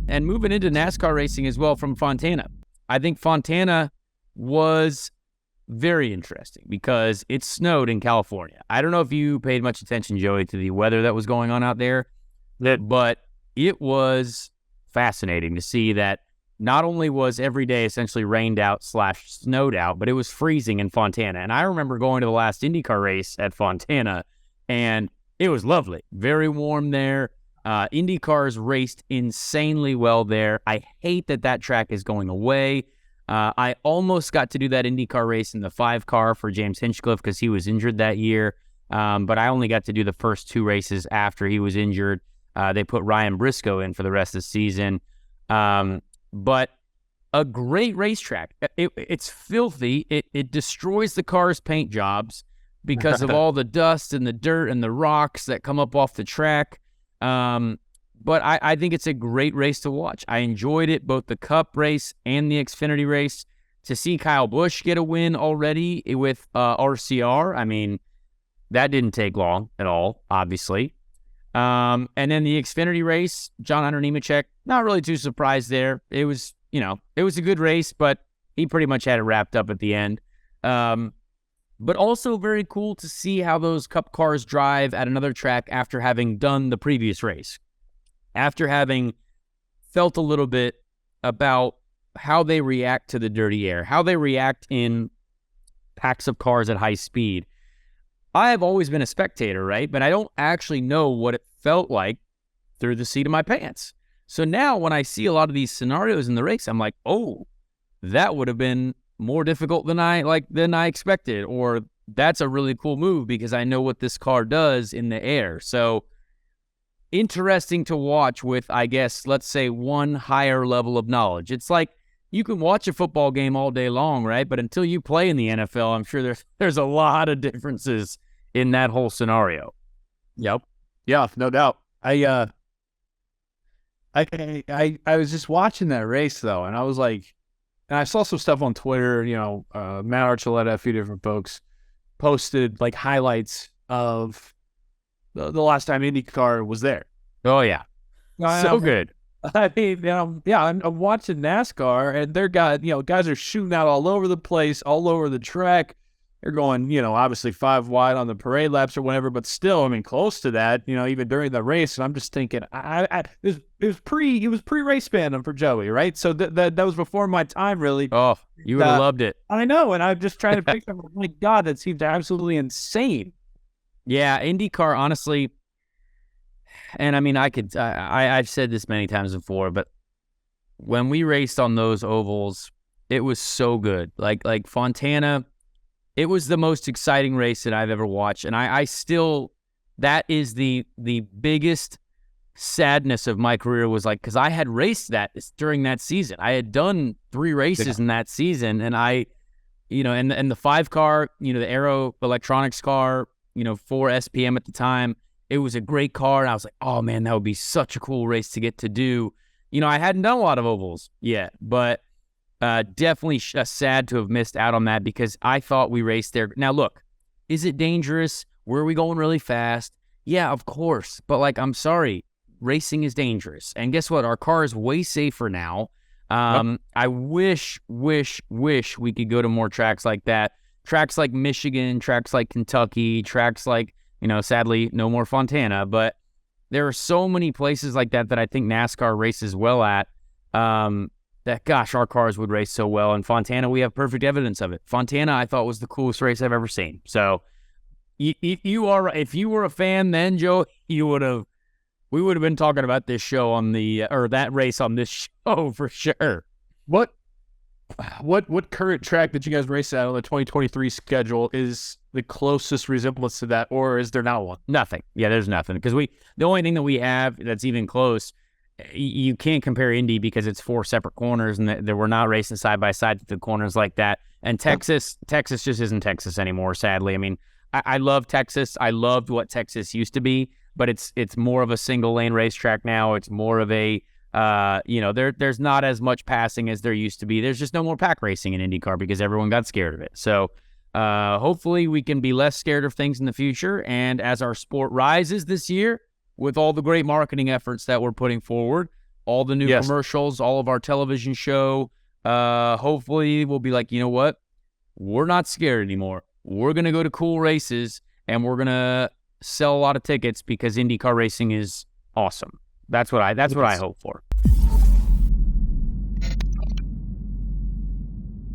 and moving into NASCAR racing as well from Fontana. I think Fontana was very interesting because it snowed in California. I don't know if you paid much attention, Joey, to the weather that was going on out there, but it was fascinating to see that not only was every day essentially rained out / snowed out, but it was freezing in Fontana. And I remember going to the last IndyCar race at Fontana, and it was lovely. Very warm there. IndyCars raced insanely well there. I hate that track is going away. I almost got to do that IndyCar race in the 5-car for James Hinchcliffe because he was injured that year. But I only got to do the first 2 races after he was injured. They put Ryan Briscoe in for the rest of the season. But a great racetrack. It's filthy. It destroys the car's paint jobs because of all the dust and the dirt and the rocks that come up off the track. But I think it's a great race to watch. I enjoyed it, both the Cup race and the Xfinity race. To see Kyle Busch get a win already with RCR, I mean, that didn't take long at all, obviously. And then the Xfinity race, John Hunter Nemechek, not really too surprised there. It was a good race, but he pretty much had it wrapped up at the end. But also very cool to see how those Cup cars drive at another track after having done the previous race. After having felt a little bit about how they react to the dirty air, how they react in packs of cars at high speed. I have always been a spectator, right? But I don't actually know what it felt like through the seat of my pants. So now when I see a lot of these scenarios in the race, I'm like, oh, that would have been more difficult than I expected, or that's a really cool move because I know what this car does in the air. So interesting to watch with, I guess, let's say one higher level of knowledge. It's like you can watch a football game all day long, right? But until you play in the NFL, I'm sure there's a lot of differences in that whole scenario. Yep. Yeah, no doubt. I was just watching that race though, and I was like, and I saw some stuff on Twitter, Matt Archuleta, a few different folks posted like highlights of the last time IndyCar was there. Oh yeah. So good. I mean, I'm watching NASCAR and guys are shooting out all over the place, all over the track. They're going, obviously 5 wide on the parade laps or whatever, but still, I mean, close to that, even during the race. And I'm just thinking, it was pre-race fandom for Joey, right? So that was before my time, really. Oh, you would have loved it. I know, and I'm just trying to picture, oh my God, that seems absolutely insane. Yeah, IndyCar, honestly, and I mean, I've said this many times before, but when we raced on those ovals, it was so good. Like Fontana, it was the most exciting race that I've ever watched. And I still, that is the biggest sadness of my career was like, because I had raced that during that season. I had done 3 races in that season. And and the 5-car, the Aero Electronics car, 4 SPM at the time, it was a great car. And I was like, oh man, that would be such a cool race to get to do. I hadn't done a lot of ovals yet, but definitely sad to have missed out on that because I thought we raced there. Now, look, is it dangerous? Were we going really fast? Yeah, of course. But I'm sorry, racing is dangerous. And guess what? Our car is way safer now. Yep. I wish we could go to more tracks like that. Tracks like Michigan, tracks like Kentucky, tracks like, sadly, no more Fontana. But there are so many places like that I think NASCAR races well at. That, gosh, our cars would race so well. And Fontana, we have perfect evidence of it. Fontana, I thought, was the coolest race I've ever seen. So if you were a fan then, Joe, we would have been talking about this show or that race on this show for sure. What current track that you guys race at on the 2023 schedule is the closest resemblance to that, or is there not one? Nothing. Yeah, there's nothing. Because the only thing that we have that's even close, you can't compare Indy because it's 4 separate corners and we're not racing side by side to the corners like that. And Texas just isn't Texas anymore, sadly. I mean, I love Texas. I loved what Texas used to be, but it's more of a single lane racetrack now. It's more of a, there's not as much passing as there used to be. There's just no more pack racing in IndyCar because everyone got scared of it. So hopefully we can be less scared of things in the future. And as our sport rises this year, with all the great marketing efforts that we're putting forward, all the new Yes. commercials, all of our television show. Hopefully we'll be like, you know what? We're not scared anymore. We're going to go to cool races and we're going to sell a lot of tickets because IndyCar racing is awesome. That's what I hope for.